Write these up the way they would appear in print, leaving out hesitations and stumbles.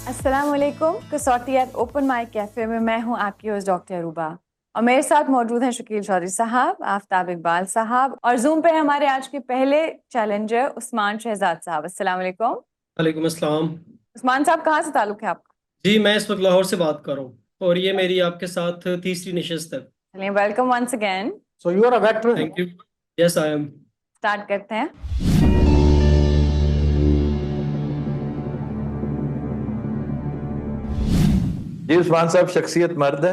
अस्सलाम वालेकुम। कसौटियात open mic cafe में मैं हूं आपकी होस्ट डॉक्टर अरूबा और मेरे साथ मौजूद हैं शकील चौधरी साहब, आफ्ताब इकबाल साहब और जूम पे हमारे आज के पहले चैलेंजर उस्मान शहजाद साहब। अस्सलाम वालेकुम। वालेकुम अस्सलाम। उस्मान साहब, कहाँ से ताल्लुक है आपका? जी, मैं इस वक्त लाहौर से बात कर रहा हूँ और ये मेरी आपके साथ तीसरी नशिस्त है। चलिए, welcome once again. So you are a veteran. Thank you. Yes I am. Start करते हैं। जी उस्मान साहब, शख्सियत मर्द है?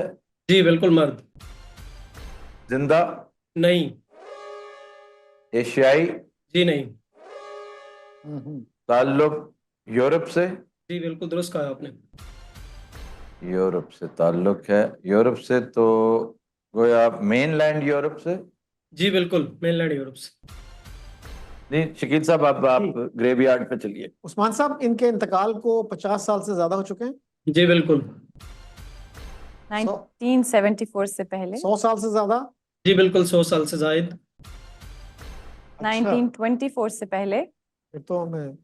जी बिल्कुल मर्द। जिंदा? नहीं। एशियाई? जी नहीं। ताल्लुक यूरोप से? जी बिल्कुल दुरुस्त कहा आपने। यूरोप से ताल्लुक है। यूरोप से तो गोया मेनलैंड यूरोप से? जी बिल्कुल मेनलैंड यूरोप से। नहीं शकील साहब, अब आप ग्रेवयार्ड पे चलिए। उस्मान साहब, इनके इंतकाल को 50 साल से ज्यादा हो चुके हैं। जी बिल्कुल। 1974 से पहले। 100 साल से ज्यादा। जी बिल्कुल 100 साल से जायद। 1924 से पहले। फिर तो हमें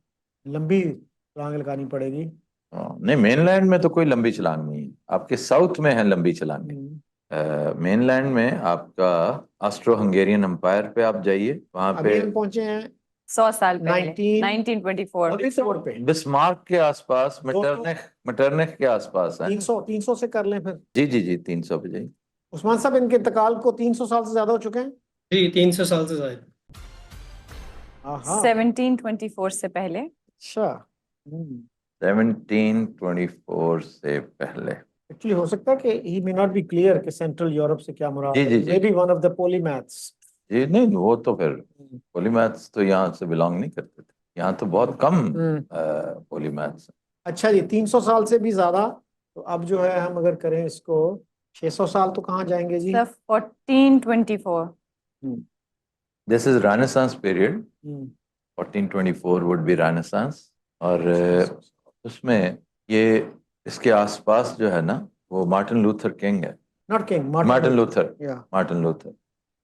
लंबी छलांग लगानी पड़ेगी। नहीं, मेनलैंड में तो कोई लंबी छलांग नहीं है, आपके साउथ में है लंबी छलांग। मेनलैंड में आपका ऑस्ट्रो हंगेरियन एम्पायर पे आप जाइए, वहां अभी पे हम पहुंचे हैं 100 साल पहले। 1924 1924 पे। बिस्मार्क के आसपास, मटरनेख के आसपास है। 300 से कर लें फिर। जी जी जी, 300 पे जाइए। उस्मान साहब, इनके इंतकाल को 300 साल से ज्यादा हो चुके हैं। जी 300 साल से जायद। आहा। 1724 से पहले। अच्छा। 1724 से पहले। एक्चुअली हो सकता है कि he may not be clear कि सेंट्रल यूरोप से क्या मुराद जी है। जी जी may be one of the polymaths. जी, नहीं वो तो फिर पॉलीमैथ्स तो यहाँ से बिलोंग नहीं करते थे, यहाँ तो बहुत कम पॉलीमैथ्स। अच्छा जी, 300 साल से भी ज्यादा। तो अब जो है, हम अगर करें इसको 600 साल, तो कहाँ जाएंगे जी? Sir 1424। This is renaissance period. 1424 would be renaissance. और उसमें ये इसके आसपास जो है ना, वो मार्टिन लूथर किंग है। Not king, Martin Luther. या मार्टिन लूथर।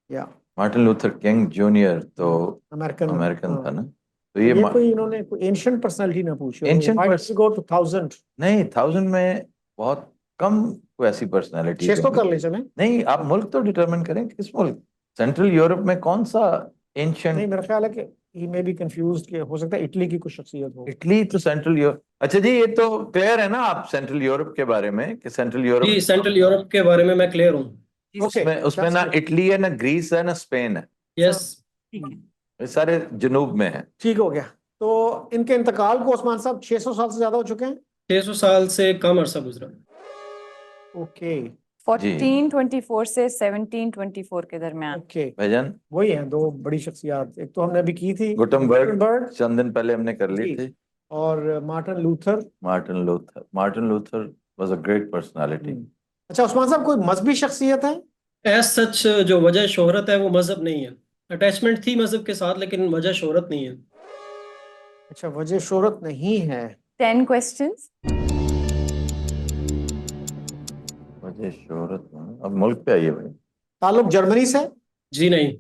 या मार्टिन लूथर किंग जूनियर तो अमेरिकन अमेरिकन था ना। तो ये ये कोई इन्होंने कोई एंशिएंट पर्सनालिटी ना पूछी हो। Ancient Why did you go to 1000? नहीं, 1000 में बहुत कम कोई ऐसी पर्सनैलिटी 600 कर ले चलें। नहीं, आप मुल्क तो डिटरमिन करें, किस मुल्क। सेंट्रल यूरोप में कौन सा नहीं, एंशियंट? मेरा ख्याल है कि he may be confused कि हो सकता है इटली की कुछ शख्सियत हो। इटली तो सेंट्रल यूरोप। अच्छा जी, ये तो क्लियर है ना आप सेंट्रल यूरोप के बारे में कि सेंट्रल यूरोप जी सेंट्रल यूरोप के बारे में मैं क्लियर हूँ। उसमें ना इटली है, ना ग्रीस है, ना स्पेन है। यस। ये सारे जनूब में है। ठीक हो गया। तो इनके इंतकाल को उस्मान साहब 600 साल से ज्यादा हो चुके हैं। 600 साल से कम अरसा गुजरा। ओके। 1424 से 1724 के दरमियान। ओके भाईजान, वही है दो बड़ी शख्सियात। एक तो हमने अभी की थी गुटेनबर्ग, चंद दिन पहले हमने कर ली जी। थी। और Martin Luther. Martin Luther was a great personality. अच्छा उस्मान साहब, कोई मजहबी शख्सियत है? एज सच जो वजह शोहरत है वो मजहब नहीं है। अटैचमेंट थी मजहब के साथ लेकिन वजह शोहरत नहीं है। अच्छा, वजह शोहरत नहीं है। 10 क्वेश्चंस। वजह शोहरत अब मुल्क पे आइए भाई। ताल्लुक जर्मनी से? जी नहीं।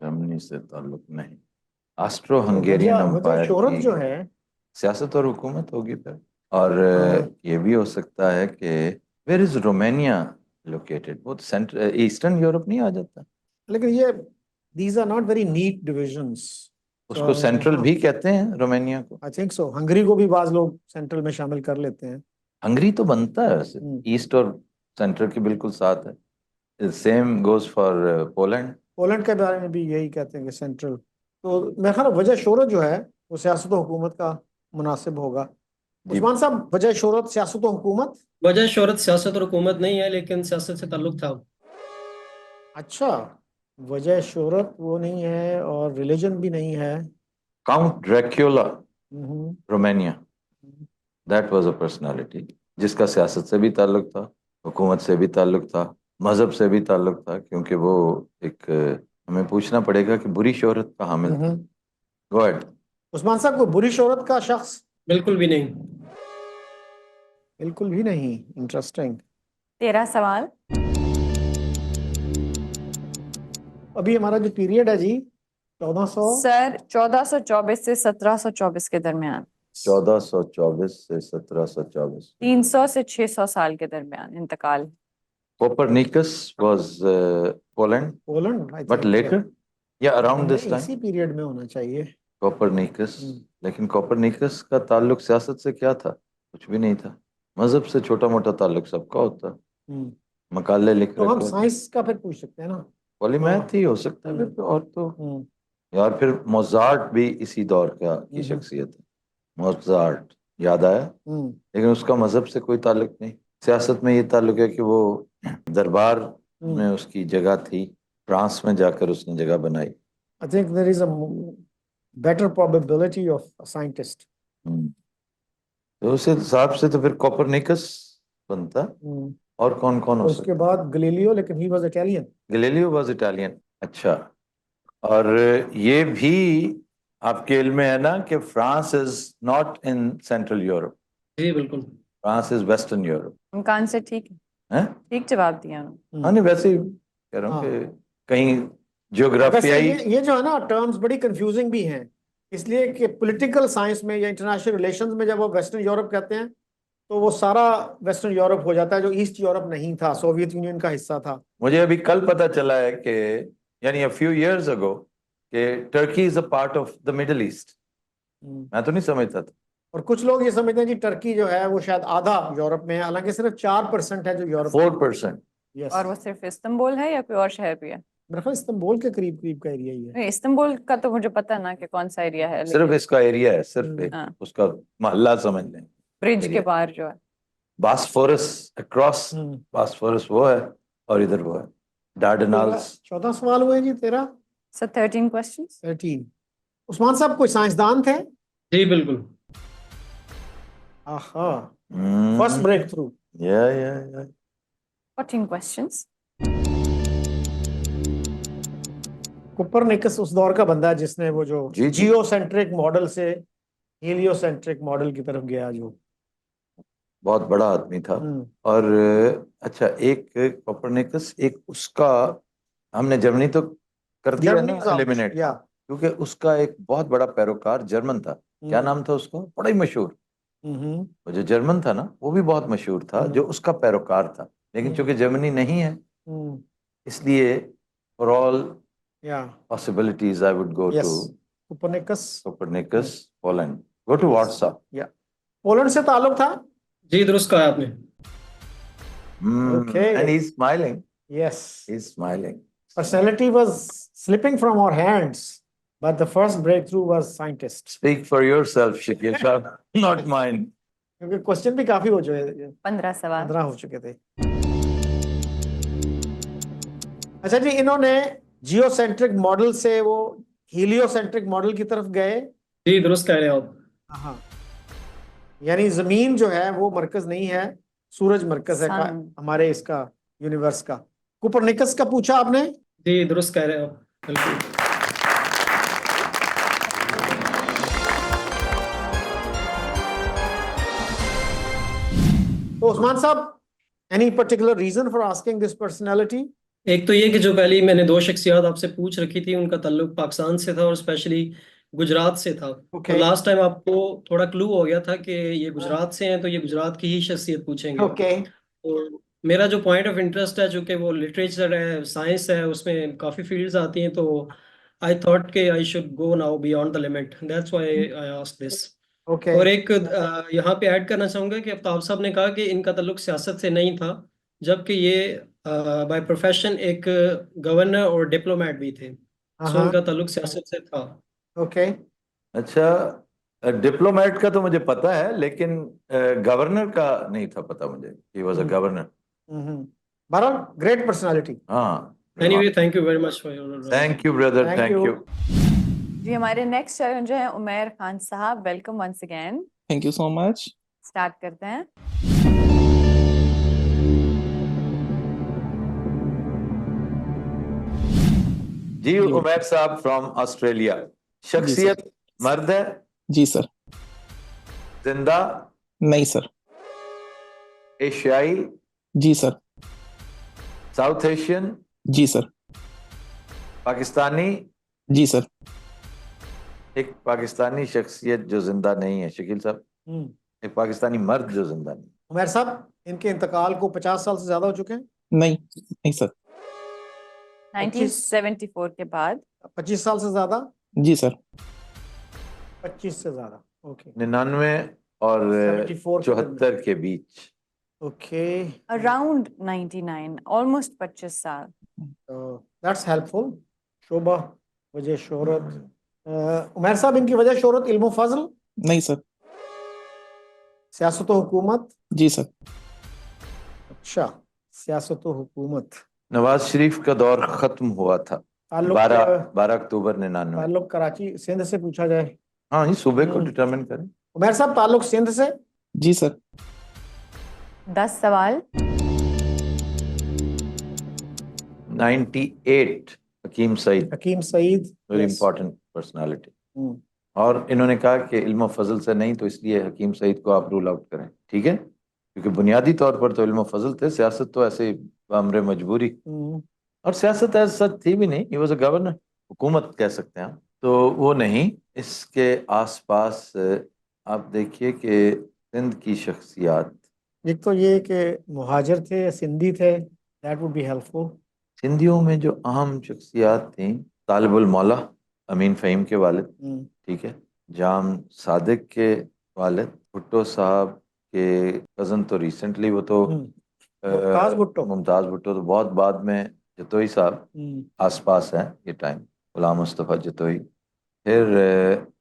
जर्मनी से ताल्लुक नहीं। ऑस्ट्रो हंगेरियन वजह एम्पायर शोहरत की जो है। सियासत और हुकूमत होगी फिर। और ये भी हो सकता है कि वेयर इज रोमानिया लोकेटेड, वो तो सेंट्रल ईस्टर्न यूरोप नहीं आ जाता? लेकिन ये these are not very neat divisions. उसको सेंट्रल भी कहते हैं रोमानिया को। I think so. हंगरी को भी बाज लोग सेंट्रल में शामिल कर लेते हैं। हंगरी तो बनता है वैसे, ईस्ट और सेंट्रल के बिल्कुल साथ है। Same goes for Poland. Poland के बारे में भी यही कहते हैं कि सेंट्रल। तो मेरे ख्याल वजह शोहरत जो है वो सियासत और हुकूमत का मुनासिब होगा। उस्मान साहब, वजह शोहरत सियासत और हुकूमत? वजह शोहरत सियासत और हुकूमत नहीं है लेकिन सियासत से ताल्लुक था। अच्छा, वजह शोहरत वो नहीं है और रिलीजन भी नहीं है। Count Dracula, hmm. Romania. That was a personality जिसका सियासत से भी ताल्लुक था, हुकूमत से भी ताल्लुक था, मजहब से भी ताल्लुक था, क्योंकि वो एक हमें पूछना पड़ेगा कि बुरी शोहरत का हामिल था। Go ahead. उस्मान साहब, कोई बुरी शोहरत का शख्स? बिल्कुल भी नहीं। बिल्कुल भी नहीं। इंटरेस्टिंग। 13 सवाल। अभी हमारा जो पीरियड है जी 1400। सर 1424 से 1724 के दरमियान। 1424 से 1724. 300 से 600 साल के दरमियान इंतकाल। Copernicus was Poland, Poland I but later, yeah, around this इसी time. पीरियड में होना चाहिए। Copernicus, हम्म। लेकिन Copernicus का ताल्लुक सियासत से क्या था? कुछ भी नहीं था। मजहब से छोटा मोटा ताल्लुक सबका होता। हम्म। मकाले लिख तो हम रखे होते। साइंस का फिर पूछ सकते हैं ना। पॉलीमैथ ही हो सकता है फिर तो, और तो हम्म। यार फिर मोजार्ट भी इसी दौर की हम्म। शख्सियत है। मोजार्ट याद आया, हम्म। लेकिन उसका मजहब से कोई ताल्लुक नहीं। सियासत में ये ताल्लुक है कि वो दरबार में उसकी जगह थी, फ्रांस में जाकर उसने जगह बनाई। I think there is a better probability of a scientist. तो उस हिसाब से तो फिर कोपरनिकस बनता। और कौन कौन हो उसके सकता? बाद गैलीलियो, लेकिन he was Italian. Galileo was Italian. अच्छा, और ये भी आपके इल्म में है ना कि France is not in central Europe, जी बिल्कुल। France is western Europe. उनका आंसर ठीक है, है? ठीक जवाब दिया उन्होंने। हाँ नहीं, वैसे ही कह रहा हूँ कि कहीं वैसे जियोग्राफियाई ये जो है ना टर्म्स बड़ी कंफ्यूजिंग भी हैं, इसलिए कि पॉलिटिकल साइंस में या इंटरनेशनल रिलेशंस में जब वो वेस्टर्न यूरोप कहते हैं तो वो सारा वेस्टर्न यूरोप हो जाता है जो ईस्ट यूरोप नहीं था, सोवियत यूनियन का हिस्सा था। मुझे अभी कल पता चला है कि यानी a few years ago कि Turkey is a part of the middle east. मैं तो नहीं समझता था। और कुछ लोग ये समझते हैं कि टर्की जो है वो शायद आधा यूरोप में है, हालांकि सिर्फ 4% है जो यूरोप में। 4%। यस। और वो सिर्फ इस्तांबुल है या कोई और शहर भी है? मेरे ख्याल इस्तांबुल के करीब करीब का एरिया ही है। नहीं, इस्तांबुल का तो मुझे पता ना कि कौन सा एरिया है, सिर्फ इसका एरिया है, सिर्फ एक, हाँ। उसका मोहल्ला समझ लें। ब्रिज के area। बाहर जो है। बास्फोरस अक्रॉस, बास्फोरस वो है और इधर वो है डार्डनाल्स। 14 सवाल हुए जी तेरा। So 13 questions. 13। उस्मान साहब कोई साइंसदान थे? जी बिल्कुल। आहा, फर्स्ट ब्रेक थ्रू। या 14 questions. कोपरनिकस उस दौर का बंदा है जिसने वो जो जी। जियोसेंट्रिक मॉडल से हीलियोसेंट्रिक मॉडल की तरफ गया, जो बहुत बड़ा आदमी था। और अच्छा, एक कोपरनिकस, एक उसका हमने जर्मनी तो कर दिया ना एलिमिनेट, क्योंकि उसका एक बहुत बड़ा पैरोकार जर्मन था। क्या नाम था उसका? बड़ा ही मशहूर। वो जो जर्मन था ना, वो भी बहुत मशहूर था, जो उसका पैरोकार था। लेकिन चूंकि जर्मनी नहीं है, इसलिए for all possibilities I would go to Copernicus, Poland. Go to Warsaw. Poland से ताल्लुक था। जी दुरुस्त कहा आपने। Okay. And he's smiling. Yes. He's smiling. Personality was slipping from our hands, but the first breakthrough was scientist. Speak for yourself, Shakil Shah, not mine. क्योंकि question भी काफी हो चुके, 15 सवाल 15 हो चुके थे। अच्छा जी, इन्होंने जियोसेंट्रिक मॉडल से वो हीलियोसेंट्रिक मॉडल की तरफ गए। जी दुरुस्त कह रहे हो आप। हाँ, यानी जमीन जो है वो मरकज नहीं है, सूरज मरकज है हमारे इसका यूनिवर्स का। कोपरनिकस का पूछा आपने? जी दुरुस्त कह रहे हो आप, बिल्कुल। तो उस्मान साहब, any particular reason for asking this personality? एक तो ये कि जो पहले मैंने दो शख्सियत आपसे पूछ रखी थी, उनका ताल्लुक पाकिस्तान से था और स्पेशली गुजरात से था। तो लास्ट टाइम आपको थोड़ा क्लू हो गया था कि ये गुजरात से हैं, तो ये गुजरात की ही शख्सियत पूछेंगे। तो मेरा जो पॉइंट ऑफ इंटरेस्ट है, जो कि वो लिटरेचर है, साइंस है, उसमें काफ़ी फील्ड्स आती हैं, तो आई थॉट कि I should go now beyond the limit, that's why I asked this. और एक यहाँ पे ऐड करना चाहूँगा कि आफ्ताब साहब ने कहा कि इनका ताल्लुक सियासत से नहीं था, जबकि ये बाय प्रोफेशन एक गवर्नर और डिप्लोमेट भी थे। सो उनका ताल्लुक सियासत से था। अच्छा, डिप्लोमेट का तो मुझे पता है, लेकिन गवर्नर का नहीं था पता मुझे। He was a governor. बहरहाल ग्रेट पर्सनालिटी। हाँ, anyway thank you very much for your. Thank you brother, thank you. जी, हमारे नेक्स्ट चैलेंजर हैं उमैर खान साहब। Welcome once again. Thank you so much. Start करते हैं। जी, उमैर साहब फ्रॉम ऑस्ट्रेलिया। शख्सियत मर्द है? जी सर। जिंदा? नहीं सर। एशियाई? जी सर। South Asian? जी सर। पाकिस्तानी? जी सर। एक पाकिस्तानी शख्सियत जो जिंदा नहीं है शकील साहब, एक पाकिस्तानी मर्द जो जिंदा नहीं। उमर साहब, इनके इंतकाल को 50 साल से ज्यादा हो चुके हैं? नहीं नहीं सर। 1974 के बाद 25 साल से ज्यादा? जी सर। 25 से ज्यादा। ओके। 99 और 74 के 74 के बीच। ओके, अराउंड 99, ऑलमोस्ट 25 साल। That's helpful. शोभा, वजह शोहरत। उमर साहब, इनकी वजह शोहरत इल्म फजल, नहीं सर। सियासत हुकूमत? जी सर। अच्छा, सियासत हुकूमत। नवाज शरीफ का दौर खत्म हुआ था ताल्लुक 12 अक्टूबर 99। ताल्लुक कराची सिंध से पूछा जाए? हाँ, ये सूबे को डिटरमिन करें। उमर साहब, ताल्लुक सिंध से? जी सर। 10 सवाल। 98 Hakim Saeed, Hakim Saeed, very yes. Important personality. और इन्होंने कहा कि इल्म फजल से नहीं, तो इसलिए हकीम सईद को आप रूल आउट करें, ठीक है, क्योंकि बुनियादी तौर पर तो इल्म फजल थे, सियासत तो ऐसे ही अमरे मजबूरी, और सियासत ऐसा सच थी भी नहीं, ही वाज अ गवर्नर, हुकूमत कह सकते हैं आप, तो वो नहीं। इसके आसपास आप देखिए कि सिंध की शख्सियात, एक तो ये कि मुहाजिर थे, सिंधी थे, दैट वुड बी हेल्पफुल। सिंधियों में जो अहम शख्सियात थी, तालिबुल मौला अमीन फ़हीम के वालिद, ठीक है, जाम सादिक के वालिद, भुट्टो साहब के कज़न, तो रिसेंटली वो तो मुमताज़ भुट्टो तो बहुत बाद में, जतोई साहब आसपास है ये टाइम, गुलाम मुस्तफ़ा जतोई, फिर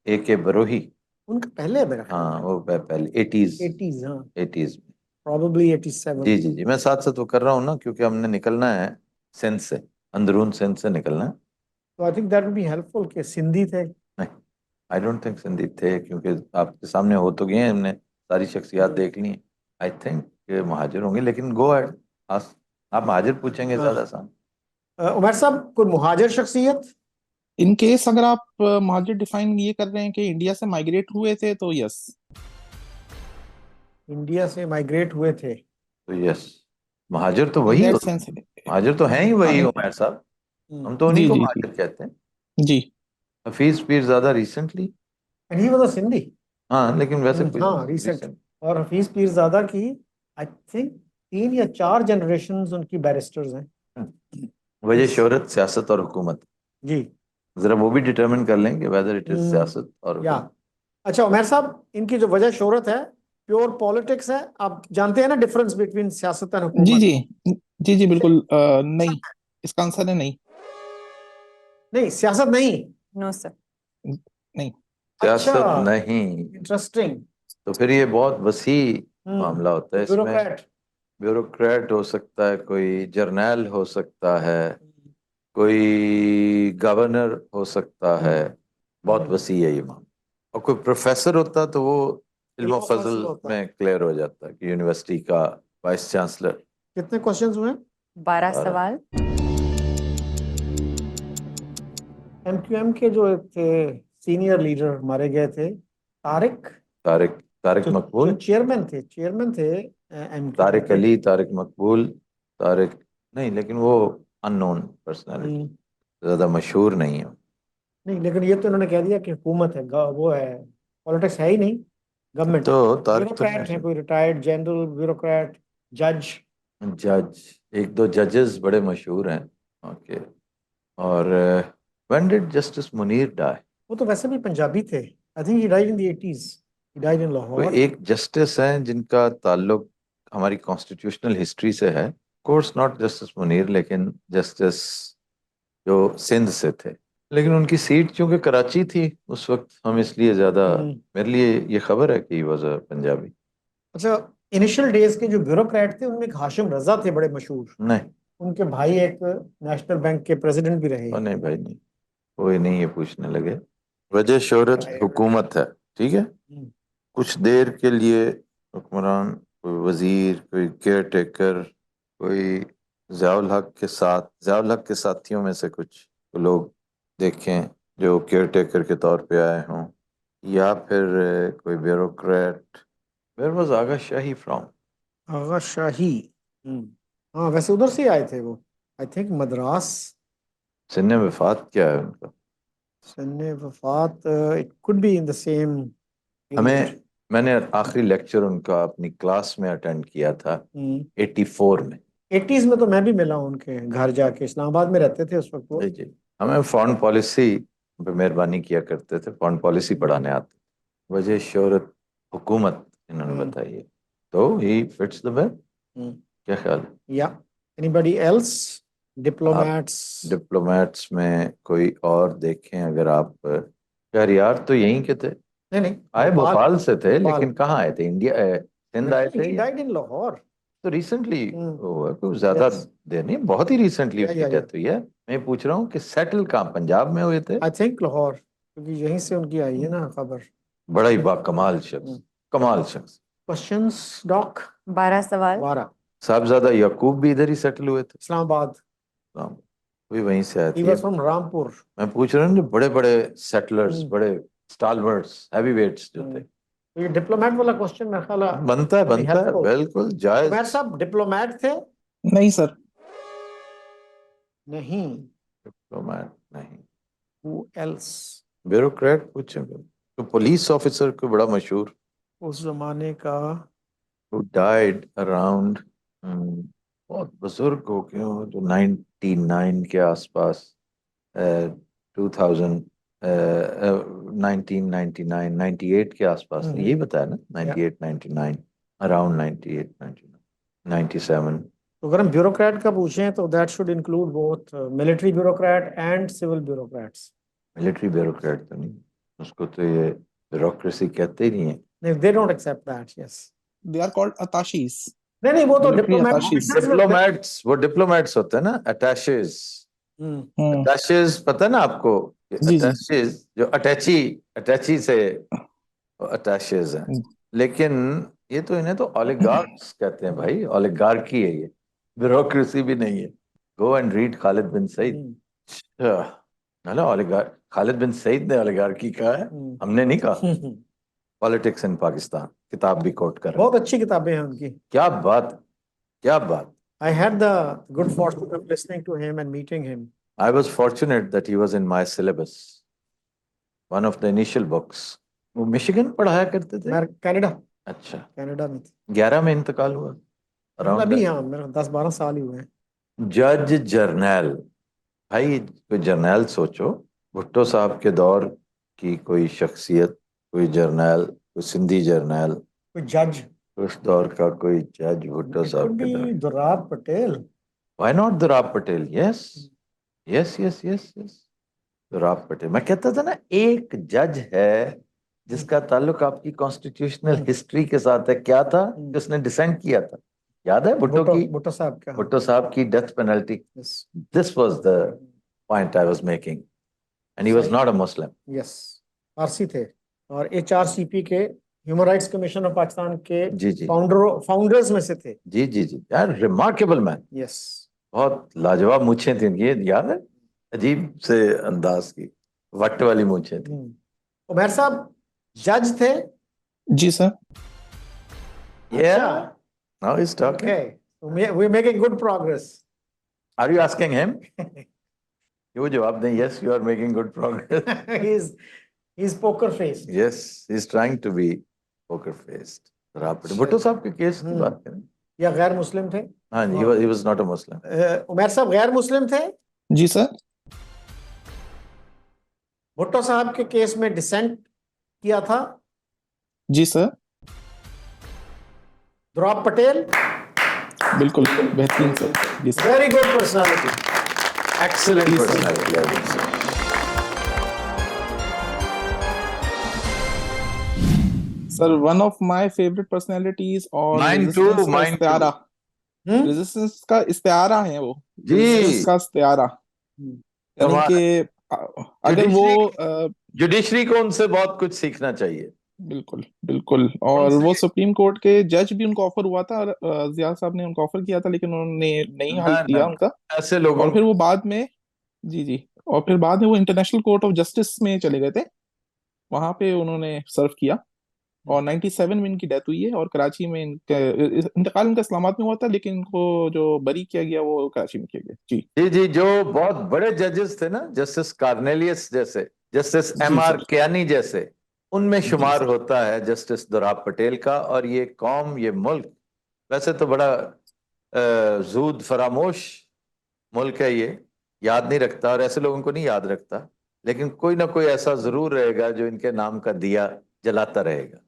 ए के बरोही, उनका पहले है मेरा ख्याल। हाँ वो पहले 80s 80s, हाँ 80s में, probably 87। जी जी जी, मैं साथ साथ वो कर रहा हूँ ना, क्योंकि हमने निकलना है सिंध से, अंदरून सिंध से निकलना है। तो I think that would be helpful कि सिंधी थे। नहीं, आई डोंट थिंक सिंधी थे, क्योंकि आपके सामने हो तो गए हैं, हमने सारी शख्सियात देख ली हैं। आई थिंक महाजिर होंगे, लेकिन गो एड, आप महाजिर पूछेंगे ज्यादा आसान। उमर साहब, कोई मुहाजिर शख्सियत? इन केस अगर आप महाजिर डिफाइन ये कर रहे हैं कि इंडिया से माइग्रेट हुए थे, तो यस। इंडिया से माइग्रेट हुए थे तो यस, महाजिर तो वही होता है, महाजिर तो हैं ही वही उमर साहब, हम तो उन्हीं जी को जी महाजिर कहते हैं। जी। Hafeez Pirzada recently, and he was a Sindhi. हाँ, लेकिन वैसे हाँ, रिसेंट। और हफीज पीरज़ादा की आई थिंक 3 या 4 जनरेशंस उनकी बैरिस्टर्स हैं। वजह शोहरत, सियासत और हुकूमत, जी, जरा वो भी डिटरमिन कर लेंगे वेदर इट इज सियासत और या अच्छा उमर साहब, इनकी जो वजह शोहरत है प्योर पॉलिटिक्स है? आप जानते हैं ना डिफरेंस बिटवीन सियासत और जी हुकूमत? जी जी जी बिल्कुल। नहीं, इसका आंसर है नहीं। नहीं, सियासत नहीं। No sir. नहीं। सियासत अच्छा, नहीं, इंटरेस्टिंग। तो फिर ये बहुत वसी मामला होता है। इसमें ब्यूरोक्रेट। ब्यूरोक्रेट हो सकता है, कोई जर्नैल हो सकता है, कोई गवर्नर हो सकता है, बहुत वसी है ये मामला। और कोई प्रोफेसर होता तो वो इल्म फजल में क्लियर हो जाता कि यूनिवर्सिटी का वाइस चांसलर। कितने क्वेश्चंस हुए? 12 सवाल। एमक्यूएम के जो थे सीनियर लीडर मारे गए थे, तारिक तारिक मकबूल, जो चेयरमैन थे एमक्यूएम तारिक अली, तारिक मकबूल, तारिक नहीं, लेकिन वो अननोन पर्सनालिटी, ज्यादा मशहूर नहीं है। नहीं, लेकिन ये तो इन्होंने कह दिया कि हुकूमत है, वो है, पॉलिटिक्स है ही नहीं, गवर्नमेंट। तो तारिक तो ब्यूरोक्रेट है, कोई रिटायर्ड जनरल, ब्यूरोक्रेट, जज। जज, एक दो जजेस बड़े मशहूर हैं। ओके, और when did justice Munir die? वो तो वैसे भी पंजाबी थे। I think he died in the 80s। He died in कोई लाहौर। एक जस्टिस हैं जिनका ताल्लुक हमारी कॉन्स्टिट्यूशनल हिस्ट्री से है, कोर्स नॉट जस्टिस मुनीर, लेकिन जस्टिस जो सिंध से थे, लेकिन उनकी सीट चूंकि कराची थी उस वक्त, हम इसलिए ज्यादा, मेरे लिए ये खबर है कि ही वाज अ पंजाबी। अच्छा, इनिशियल डेज के जो ब्यूरोक्रेट थे उनमें एक हाशिम रजा थे बड़े मशहूर। नहीं, उनके भाई एक नेशनल बैंक के प्रेसिडेंट भी रहे। नहीं भाई नहीं, कोई नहीं ये पूछने लगे। वजह शोहरत हुकूमत है, ठीक है, कुछ देर के लिए हुक्मरान, कोई वजीर, कोई केयर टेकर, कोई ज़ियाउल हक के साथ, ज़ियाउल हक के साथियों में से कुछ लोग देखें जो केयर टेकर के तौर पे आए हों, या फिर कोई bureaucrat. Where was Agha Shahi from? Agha Shahi, हाँ वैसे उधर से ही आए थे वो, आई थिंक मद्रास। सिन्ने वफात क्या है उनका? सन्ने वफात, it could be in the same. मैंने आखिरी लेक्चर उनका अपनी क्लास में अटेंड किया था 84 में। 80s में तो मैं भी मिला हूं उनके घर जाके, इस्लामाबाद में रहते थे उस वक्त वो। जी, हमें फॉरेन पॉलिसी पे मेहरबानी किया करते थे, फॉरेन पॉलिसी पढ़ाने आते, वजह शोहरत हुकूमत इन्होंने बताई है, तो ही फिट्स द बिल। क्या ख्याल है? या एनीबॉडी एल्स? डिप्लोमैट्स? डिप्लोमेट्स में कोई और देखें अगर आप? शहरियार तो यहीं के थे, नहीं, आए भोपाल से थे, भोपाल। लेकिन कहाँ आए थे? इंडिया सिंध आए थे? Died in Lahore. तो रिसेंटली हुआ, कोई ज्यादा Yes. देर नहीं, बहुत ही रिसेंटली Yeah, उसकी yeah, डेथ हुई है। मैं पूछ रहा हूँ कि सेटल कहाँ, पंजाब में हुए थे? आई थिंक लाहौर, क्योंकि यहीं से उनकी आई है ना खबर। बड़ा ही बाकमाल शख्स, कमाल शख्स। Questions dock? 12 सवाल। 12। साहबजादा याकूब भी इधर ही सेटल हुए थे, इस्लामाबाद। भी वहीं से आए ही थे। Was from Rampur. मैं पूछ रहा हूँ जो बड़े बड़े सेटलर्स, बड़े स्टालवर्ड्स, हैवीवेट्स जो थे। तो ये डिप्लोमेट वाला क्वेश्चन मेरा ख्याल है बनता है, बिल्कुल जायज। उमर साहब डिप्लोमेट थे? नहीं सर। नहीं। डिप्लोमेट नहीं। Who else? ब्यूरोक्रेट पूछे तो पुलिस ऑफिसर को बड़ा मशहूर, उस जमाने का। who died around, बहुत बुजुर्ग हो गए हो, जो 99 के आसपास, 2000, 1999 98 के आसपास, यही बताया ना? 98 99, अराउंड 98 99 97। तो अगर हम ब्यूरोक्रेट का पूछें तो that should include both military bureaucrat and civil bureaucrats. Military bureaucrat तो नहीं, उसको तो ये ब्यूरोक्रेसी कहते ही नहीं है। नहीं, they don't accept that. Yes, they are called attaches. नहीं, वो तो Military attaches. डिप्लोमेट्स, वो डिप्लोमेट्स होते हैं ना, अटैचेज। अटैचेज पता है ना आपको? जी, जी। अटैचेज जो अटैची से अटैचेज हैं, लेकिन ये तो इन्हें तो ओलिगार्क्स कहते हैं भाई, ओलिगार्की है ये, ब्यूरोक्रेसी भी नहीं है। गो एंड रीड खालिद बिन सईद। ना ओलिगार्क, खालिद बिन सईद ने ओलिगार्की कहा है, हमने नहीं कहा। पॉलिटिक्स इन पाकिस्तान किताब भी कोट कर रहे हैं। बहुत अच्छी किताबें हैं उनकी। क्या बात, क्या बात। I had the good fortune of listening to him and meeting him. I was fortunate that he was in my syllabus, one of the initial books. वो मिशिगन पढ़ाया करते थे। मैं कनाडा। अच्छा, कनाडा में थे। 11 में इंतकाल हुआ। मतलब अभी हाँ, मेरे 10-12 साल ही हुए हैं। जज जर्नैल, भाई कोई जर्नैल सोचो, भुट्टो साहब के दौर की कोई शख्सियत, कोई जर्नैल, कोई सिंधी जर्नैल, कोई जज, उस दौर का कोई जज भुट्टो साहब के दौर। दुर्राब Patel. Why not दुर्राब Patel? yes yes yes yes yes दुर्राब Patel. मैं कहता था ना, एक जज है जिसका ताल्लुक आपकी कॉन्स्टिट्यूशनल हिस्ट्री के साथ है। क्या था कि उसने डिसेंट किया था, याद है? भुट्टो साहब की death penalty. This was the point I was making, and he was not a Muslim. Yes, Parsi थे और HRCP के, human rights commission of Pakistan के जी जी फाउंडर्स में से थे। जी जी जी यार, रिमार्केबल मैन। यस, बहुत लाजवाब मूछें थी इनकी, याद है? अजीब से अंदाज की वट वाली मूछें थी। उमर साहब जज थे? जी sir. Yeah, now he's talking. Okay, we're making good progress. Are you asking him? वो जवाब दें, yes, you are making good progress. He's poker faced. Yes, he's trying to be poker faced. Bhutto साहब के केस की बात करें, या गैर मुस्लिम थे? हाँ, he was not a Muslim. Umar साहब गैर मुस्लिम थे? जी सर। भुट्टो साहब के केस में डिसेंट किया था? जी सर। दुर्राब पटेल? बिल्कुल बेहतरीन सर। जी sir. Very good personality, Excellent personality, I would say. Sir one of my favourite personalities और Mine too, रेजिस्टेंस का mine too. इस्तिआरा, रेजिस्टेंस का इस्तिआरा है वो, जी। रेजिस्टेंस का इस्तिआरा, यानी कमाल कि अगर वो जुडिशरी को उनसे बहुत कुछ सीखना चाहिए। बिल्कुल बिल्कुल। और वो सुप्रीम कोर्ट के जज भी उनको ऑफर हुआ था, जिया साहब ने उनको ऑफर किया था, लेकिन उन्होंने नहीं हल किया उनका। ऐसे लोगों और फिर वो बाद में, जी जी, और फिर बाद में वो इंटरनेशनल कोर्ट ऑफ जस्टिस में चले गए थे, वहां पे उन्होंने सर्व किया। और 97 में इनकी डेथ हुई है, और कराची में इंतकाल इनका इस्लामाबाद में हुआ था, लेकिन इनको जो बरी किया गया वो कराची में किया गया। जी जी जी, जो बहुत बड़े जजेस थे ना, जस्टिस कार्नेलियस जैसे, जस्टिस जी एम आर सर। कियानी जैसे उनमें जी शुमार सर। होता है जस्टिस दोराब पटेल का। और ये कौम, ये मुल्क वैसे तो बड़ा जूद फरामोश मुल्क है, ये याद नहीं रखता और ऐसे लोगों को नहीं याद रखता, लेकिन कोई ना कोई ऐसा जरूर रहेगा जो इनके नाम का दिया जलाता रहेगा।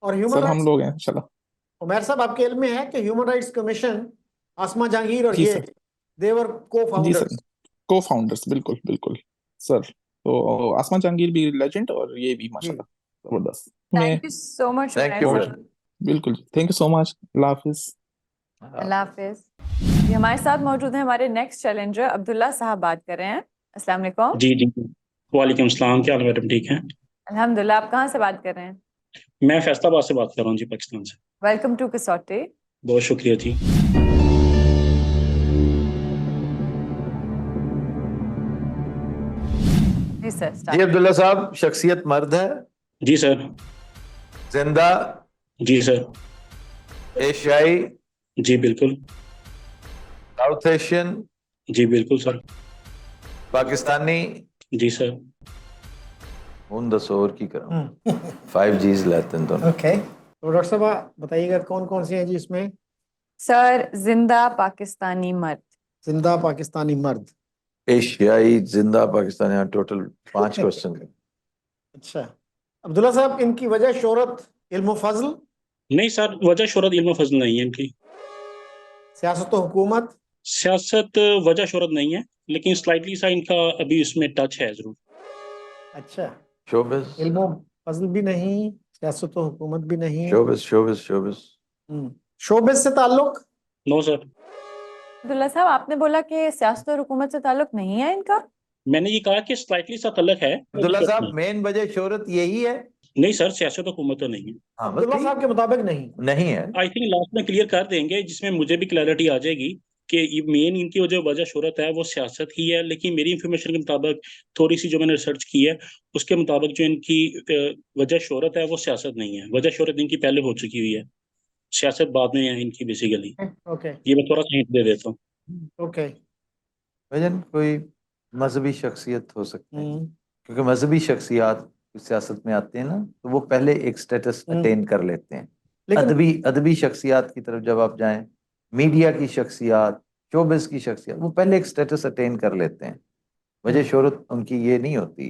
और ह्यूमन सर हम राइट्स, लोग हैं इंशाल्लाह। उमर साहब आपके इल्म में है कि ह्यूमन राइट्स कमीशन, आसमा जहांगीर और जी ये सर। देवर को जी सर, फाउंडर्स। को फाउंडर्स, बिल्कुल बिल्कुल सर। तो आसमान जहांगीर भी लेजेंड और ये भी जी, माशाल्लाह जबरदस्त में। Thank you so much thank Umair you और साहब। ब्रदर। बिल्कुल, थैंक यू सो मच। अल्लाह हाफिज। अल्लाह हाफिज। जी, हमारे साथ मौजूद हैं हमारे नेक्स्ट चैलेंजर अब्दुल्ला साहब, बात कर रहे हैं। अस्सलाम वालेकुम। जी जी। वालेकुम सलाम, क्या हाल है मैडम, ठीक है? अल्हम्दुलिल्लाह। आप कहाँ से बात कर रहे हैं? मैं फैसलाबाद से बात कर रहा हूँ जी, पाकिस्तान से। वेलकम टू कसौटी। बहुत शुक्रिया जी। जी सर, जी स्टार्ट। अब्दुल्ला साहब, शख्सियत मर्द है, जी सर। जिंदा, जी सर। एशियाई, जी बिल्कुल। साउथ एशियन, जी बिल्कुल सर। पाकिस्तानी। जी सर। उन 10 और की करूं, 5Gs लेते हैं दोनों। ओके, तो डॉक्टर साहब आप बताइएगा कौन कौन सी हैं जी इसमें? सर, जिंदा पाकिस्तानी मर्द। जिंदा पाकिस्तानी मर्द। एशियाई, जिंदा, पाकिस्तानी, यहाँ टोटल 5 क्वेश्चन। अच्छा, अब्दुल्ला साहब इनकी वजह शोहरत, इल्म फजल, नहीं सर, वजह शोहरत इल्म फजल नहीं है इनकी। सियासत व हुकूमत, सियासत वजह शोहरत नहीं है, लेकिन स्लाइटली सा इनका अभी उसमें टच है जरूर। अच्छा, शोबिस, इल्म फजल भी नहीं, सियासत व हुकूमत भी नहीं, शोबिस, शोबिस, शोबिस। शोबिस से ताल्लुक। No sir. अब्दुल्ला साहब, आपने बोला कि सियासत और हुकूमत से ताल्लुक नहीं है इनका। मैंने ये कहा कि स्लाइटली सा तलक है। अब्दुल्ला साहब, मेन वजह शोहरत यही है। नहीं सर, सियासत हुकूमत तो नहीं है। हाँ बस अब्दुल्ला ठीक, साहब के मुताबिक नहीं। नहीं है। आई थिंक लास्ट में क्लियर कर देंगे, जिसमें मुझे भी क्लैरिटी आ जाएगी कि ये मेन इनकी जो वजह शोहरत है वो सियासत ही है। लेकिन मेरी इंफॉर्मेशन के मुताबिक, थोड़ी सी जो मैंने रिसर्च की है उसके मुताबिक, जो इनकी वजह शोहरत है वो सियासत नहीं है। वजह शोहरत इनकी पहले हो चुकी हुई है, सियासत बाद में है इनकी बेसिकली। ओके ये मैं थोड़ा सा हिंट दे देता हूँ। ओके। वजन कोई मजहबी शख्सियत हो सकते हैं, क्योंकि मजहबी शख्सियात सियासत में आते हैं ना, तो वो पहले एक स्टेटस अटेन कर लेते हैं। लेकिन अदबी अदबी शख्सियात की तरफ जब आप जाएं, मीडिया की शख्सियात, शोबिस की शख्सियात, वो पहले एक स्टेटस अटेन कर लेते हैं। वजह शोहरत उनकी ये नहीं होती,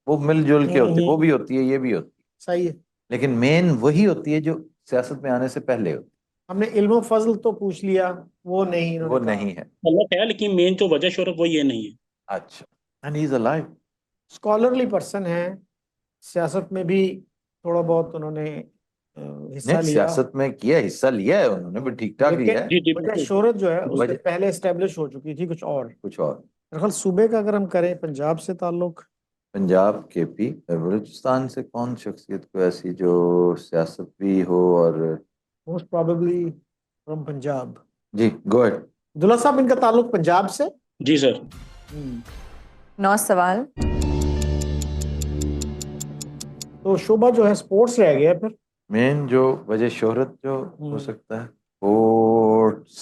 वो मिलजुल के होते, वो भी होती है, ये भी होती है, सही है। लेकिन मेन वही होती है जो सियासत में आने से पहले होती हमने इल्म फजल तो पूछ लिया, वो नहीं है, इन्होंने वो कहा। नहीं है। गलत है, लेकिन मेन जो वजह शोहरत वो ये नहीं है। अच्छा, and he is alive. Scholarly person है, सियासत में भी थोड़ा बहुत उन्होंने हिस्सा नहीं, लिया, सियासत में किया, हिस्सा लिया है उन्होंने, भी ठीक ठाक लेकिन लिया है। जी जी वजह बिल्कुल। शोहरत जो है उससे वजह पहले एस्टेब्लिश हो चुकी थी कुछ और। कुछ और। मेरे ख्याल सूबे का अगर हम करें, पंजाब से ताल्लुक। पंजाब, केपी, बलूचिस्तान से कौन शख्सियत को ऐसी जो सियासत भी हो और। Most probably from Punjab. जी गो अहेड। अब्दुल्ला साहब, इनका ताल्लुक पंजाब से। जी सर। 9 सवाल। तो शोभा जो है स्पोर्ट्स रह गया फिर। मेन जो वजह शोहरत जो हो सकता है, स्पोर्ट्स,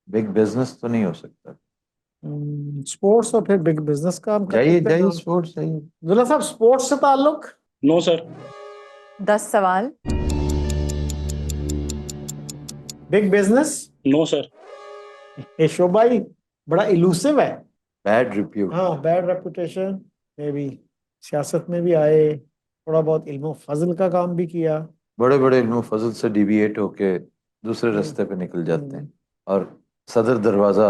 बिग बिजनेस तो नहीं हो सकता। स्पोर्ट्स और फिर बिग बिजनेस का हम कर जाइए सकते हैं जाइए, नाम। स्पोर्ट्स जाइए। अब्दुल्ला साहब, स्पोर्ट्स से ताल्लुक। No sir. 10 सवाल। Big business. No sir. ये शोभा ही बड़ा इलूसिव है। Bad repute. हाँ, बैड रेपुटेशन में भी, सियासत में भी आए, थोड़ा बहुत इल्म फजल का काम भी किया। बड़े बड़े इल्म फजल से डिविएट होके दूसरे रास्ते पे निकल जाते हैं, और सदर दरवाजा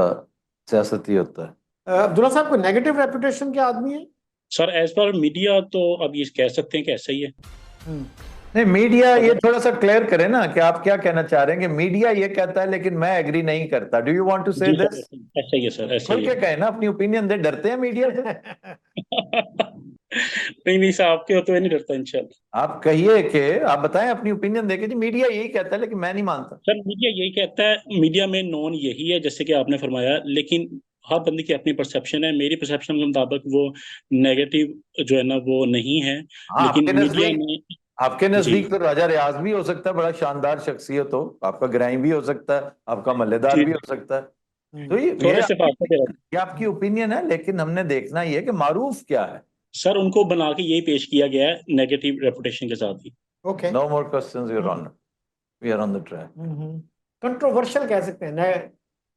सियासती होता है। अब्दुल्ला साहब, कोई नेगेटिव रेपुटेशन के आदमी है? सर एज पर मीडिया तो अब ये कह सकते हैं कि ऐसा ही है। नहीं, मीडिया ये थोड़ा सा क्लियर करे ना कि आप क्या कहना चाह रहे हैं, कि मीडिया ये कहता है लेकिन मैं एग्री नहीं करता। डू यू वांट टू से जी सर, दिस? ऐसा ही है सर, ऐसा खुल ही के है। कहे ना, अपनी ओपिनियन दे। डरते हैं मीडिया से? नहीं नहीं सर, आपके होते हुए नहीं डरता इंशाल्लाह। आप कहिए कि आप बताएं अपनी ओपिनियन देके, जी मीडिया यही कहता है लेकिन मैं नहीं मानता। सर मीडिया यही कहता है, मीडिया में नॉन यही है जैसे कि आपने फरमाया, लेकिन हर बंदे की अपनी परसेप्शन है। मेरी परसेप्शन के मुताबिक वो नेगेटिव जो है ना वो नहीं है, हाँ, लेकिन मीडिया में। आपके जी नजदीक तो राजा रियाज भी हो सकता है, बड़ा शानदार शख्सियत हो, आपका ग्राई भी हो सकता है, आपका मल्लेदार जी भी हो सकता है। तो ये थोड़े से फासले पे ये आपकी ओपिनियन है, लेकिन हमने देखना ये है कि मारूफ क्या है। सर उनको बना के यही पेश किया गया है नेगेटिव रेपुटेशन के साथ ही। Okay, No more questions, Your Honor. We are on the track. Controversial कह सकते हैं नए,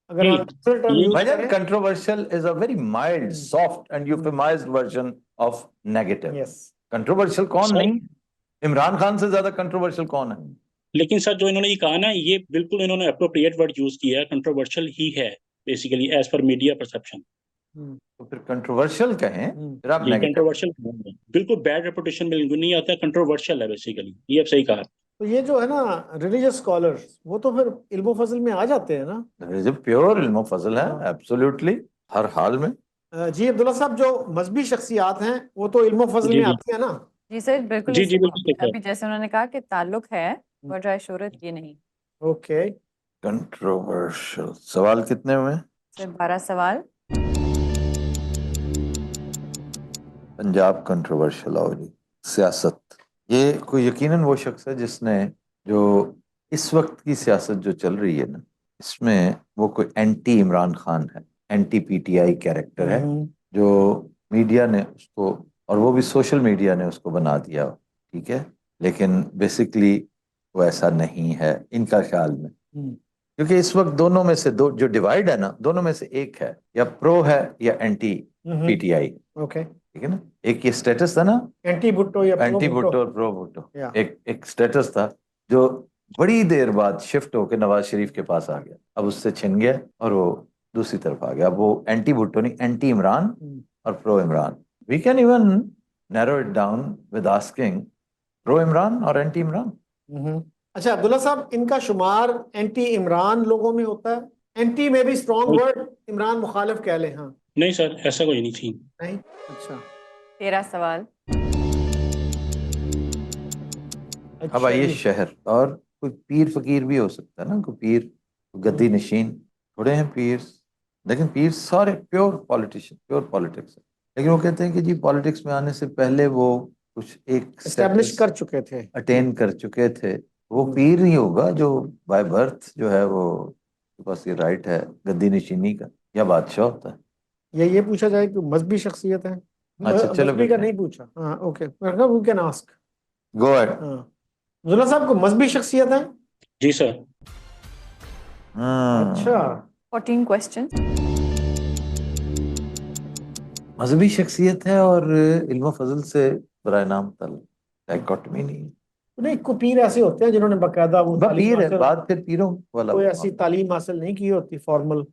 अगर जी, आप दूसरे term ये- use Bhajan, करें। controversial is a very mild, soft and euphemized version of negative. Yes. Controversial कौन सर- नहीं? इमरान खान से ज्यादा controversial कौन है? लेकिन सर जो इन्होंने ये कहा ना, ये बिल्कुल इन्होंने अप्रोप्रिएट वर्ड यूज किया है, कंट्रोवर्शियल ही है basically as per media perception. तो फिर controversial कहें, फिर आप ये negative. कंट्रोवर्शियल बिल्कुल बैड रेपुटेशन में नहीं आता, कंट्रोवर्शियल है बेसिकली, ये आप सही कहा। तो ये जो है ना रिलीजियस स्कॉलर्स, वो तो फिर इल्म फजल में आ जाते हैं ना। ये प्योर इल्म फजल है, हाँ। absolutely, हर हाल में. जी अब्दुल्ला साहब, जो मजहबी शख्सियात हैं वो तो इल्म फजल जी, में जी। आती है ना। जी सर, बिल्कुल जी, इसी- जी, बिल्कुल ठीक है। अभी जैसे उन्होंने कहा कि ताल्लुक है बजाय शोहरत, ये नहीं। Okay, Controversial. सवाल कितने हुए? सर 12 सवाल। पंजाब कंट्रोवर्शियल हो जी, सियासत. ये कोई यकीनन वो शख्स है जिसने, जो इस वक्त की सियासत जो चल रही है ना, इसमें वो कोई एंटी इमरान खान है, एंटी पीटीआई कैरेक्टर है, जो मीडिया ने उसको, और वो भी सोशल मीडिया ने उसको बना दिया, ठीक है, लेकिन बेसिकली वो ऐसा नहीं है इनका ख्याल में. क्योंकि इस वक्त दोनों में से दो जो डिवाइड है ना, दोनों में से एक है, या प्रो है या एंटी पीटीआई. ओके, ठीक है ना. एक ये स्टेटस था ना, एंटी भुट्टो या प्रो एंटी भुट्टो। भुट्टो और प्रो भुट्टो. या। एक स्टेटस था जो बड़ी देर बाद शिफ्ट होकर नवाज शरीफ के पास आ गया, अब उससे छिन गया और वो दूसरी तरफ आ गया. अब वो एंटी भुट्टो नहीं, एंटी इमरान और pro Imran. We can even narrow it down with asking pro Imran और एंटी इमरान. अच्छा अब्दुल्ला साहब, इनका शुमार एंटी इमरान लोगों में होता है? एंटी में भी स्ट्रॉन्ग वर्ड, इमरान मुखालिफ कह लें। हाँ, नहीं सर, ऐसा कोई नहीं थी। नहीं, अच्छा 13 सवाल। अब आइए जी। शहर, और कोई पीर फकीर भी हो सकता है ना, कोई पीर, कोई गद्दी नशीन, थोड़े हैं पीर, लेकिन पीर सारे प्योर पॉलिटिशियन, प्योर पॉलिटिक्स है. लेकिन वो कहते हैं कि जी पॉलिटिक्स में आने से पहले वो कुछ एक एस्टेब्लिश कर चुके थे, अटेन कर चुके थे. वो पीर ही होगा जो बाय बर्थ जो है वो के पास ये राइट है गद्दी नशीनी का, या बादशाह होता है. ये पूछा जाए कि मजहबी शख्सियत है? अच्छा, चलो मजहबी का बेटा. नहीं पूछा। हाँ, okay, we can ask. Go ahead. हाँ, अब्दुल्ला साहब को मजहबी शख्सियत है? जी सर। अच्छा, 14 क्वेश्चन। मजहबी शख्सियत है और इल्म फजल से बराए नाम डाइकोटमी नहीं है. नहीं, कोई पीर ऐसे होते हैं जिन्होंने बाकायदा वो बस तालीम पीर है, हासिल- बात फिर पीरों वाला, कोई ऐसी तालीम हासिल नहीं की होती फॉर्मल,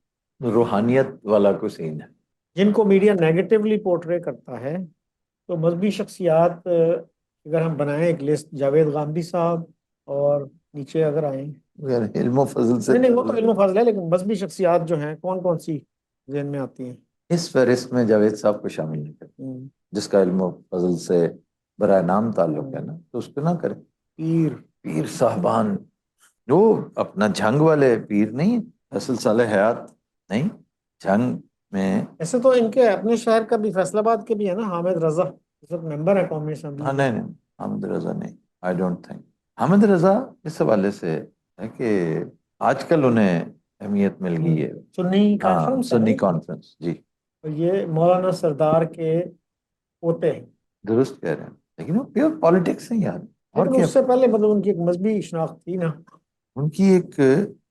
रूहानियत वाला कोई सीन है. जिनको मीडिया नेगेटिवली पोर्ट्रे करता है. तो मजहबी शख्सियात अगर हम बनाएं एक लिस्ट, जावेद गांधी साहब, और नीचे अगर आए, यार इल्म फजल से नहीं वो तो इल्म फाजिल है, लेकिन मजहबी शख्सियात जो हैं कौन कौन सी ज़हन में आती हैं? इस फहरिस्त में जावेद साहब को शामिल नहीं करते. जिसका इल्म फजल से बराए नाम ताल्लुक है ना, तो उसको ना करें. पीर साहबान जो अपना झंग वाले पीर नहीं, असल साले हयात नहीं, झंग में. ऐसे तो इनके अपने शहर का भी, फैसलाबाद के भी है ना, हामिद रजा, इस वक्त मेंबर है कौमी असेंबली। हाँ, नहीं हामिद रजा नहीं, आई डोंट थिंक. हामिद रजा इस हवाले से है कि आजकल उन्हें अहमियत मिल गई है. सुन्नी हाँ, कॉन्फ्रेंस, सुन्नी कॉन्फ्रेंस जी, ये मौलाना सरदार के पोते हैं। दुरुस्त कह रहे हैं, लेकिन वो प्योर पॉलिटिक्स है यार. और लेकिन क्या, उससे पहले मतलब उनकी एक मजहबी शनाख्त थी ना। उनकी एक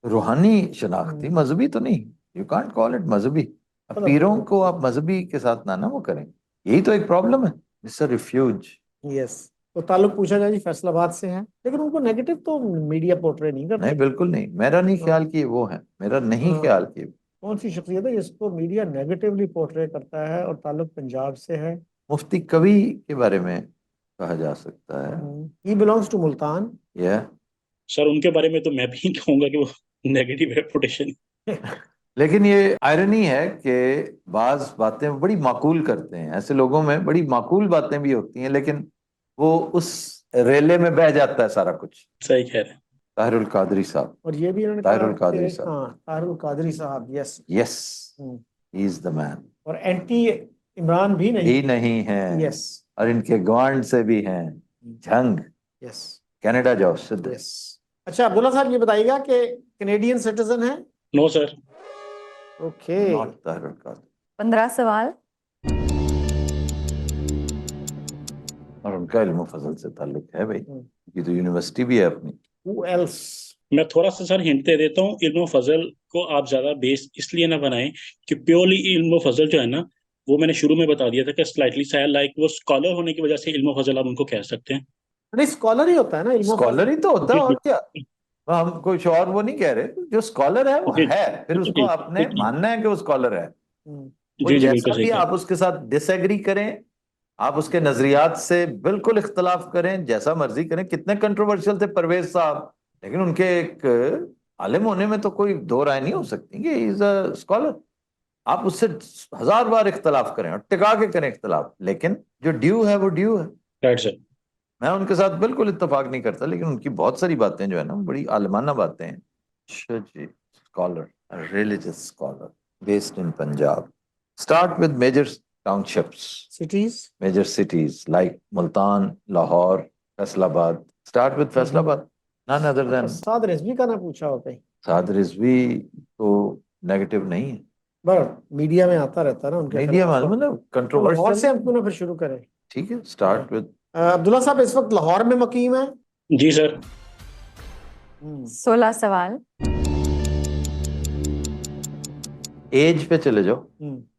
रूहानी शनाख्त थी, मजहबी तो नहीं. यू कांट कॉल इट मजहबी. अब पीरों को आप मजहबी के साथ ना वो करें, यही तो एक प्रॉब्लम है. It's a refuse. यस, तो ताल्लुक पूछा जाए जी फैसलाबाद से है, लेकिन उनको नेगेटिव तो मीडिया पोर्ट्रे नहीं करता। नहीं, बिल्कुल नहीं. मेरा नहीं ख्याल कि वो है, मेरा नहीं ख्याल कि. कौन सी शख्सियत है जिसको मीडिया नेगेटिवली पोर्ट्रे करता है और ताल्लुक पंजाब से है? मुफ्ती कवि के बारे में कहा जा सकता है. He belongs to Multan. या सर उनके बारे में तो मैं भी कहूंगा कि वो नेगेटिव रेपुटेशन। लेकिन ये आयरनी है कि बाज बातें बड़ी माकूल करते हैं, ऐसे लोगों में बड़ी माकूल बातें भी होती हैं, लेकिन वो उस रेले में बह जाता है सारा कुछ. सही कह रहे हैं। ताहिरुल कादरी साहब. और ये भी इन्होंने ताहिरुल कहा कादरी कि- साहब. हाँ, ताहिरुल कादरी साहब, yes. Yes, he is the man. और एंटी इमरान भी नहीं। ही नहीं है. यस, और इनके गवांड से भी हैं. झंग. यस, कनाडा जाओ सिद्ध. यस। अच्छा अब्दुल्ला साहब, ये बताइएगा कि कैनेडियन सिटीजन है? No sir. Okay, not Tahirul Qadri. 15 सवाल। उनका इल्म फजल से ताल्लुक है भाई, ये तो यूनिवर्सिटी भी है अपनी। Who else? मैं थोड़ा सा सर हिंट दे देता हूँ, इल्म फजल को आप ज्यादा बेस इसलिए ना बनाएं कि प्योरली इल्म फजल जो है ना, वो मैंने शुरू में बता दिया था कि स्लाइटली सा लाइक वो स्कॉलर होने की वजह से इल्म फजल आप उनको कह सकते हैं। नहीं, स्कॉलर ही होता है ना इल्म स्कॉलर ही तो होता है, जी, और क्या। हम कुछ और वो नहीं कह रहे, जो स्कॉलर है वो जी, है, फिर उसको जी, आपने जी, मानना है कि वो स्कॉलर है। वो जी, जैसा बिल्कुल सही भी कहा। आप उसके साथ डिसएग्री करें, आप उसके नजरियात से बिल्कुल इख्तलाफ करें, जैसा मर्जी करें, कितने कंट्रोवर्शियल थे परवेज साहब, लेकिन उनके एक आलिम होने में तो कोई दो राय नहीं हो सकती कि इज अ स्कॉलर। आप उससे 1000 बार इख्तलाफ करें और टिका के करें इख्तलाफ, लेकिन जो ड्यू है वो ड्यू है। Right sir. मैं उनके साथ बिल्कुल इत्तेफाक नहीं करता, लेकिन उनकी बहुत सारी बातें जो है ना बड़ी आलमाना बातें हैं। अच्छा जी, scholar, religious scholar based in Punjab, start with major townships, cities. Major cities like Multan, Lahore, Faisalabad. Start with Faisalabad, none other than Saad Rizvi का ना पूछा होता है, साद रिजवी। तो नेगेटिव नहीं है, बट मीडिया में आता रहता है ना उनके मीडिया खिलाफ। मतलब तो लाहौर से कंट्रोवर्शियल। हम क्यों ना फिर शुरू करें। ठीक है, स्टार्ट विद। अब्दुल्ला साहब इस वक्त लाहौर में मुकीम है। जी सर। 16 सवाल। एज पे चले जाओ,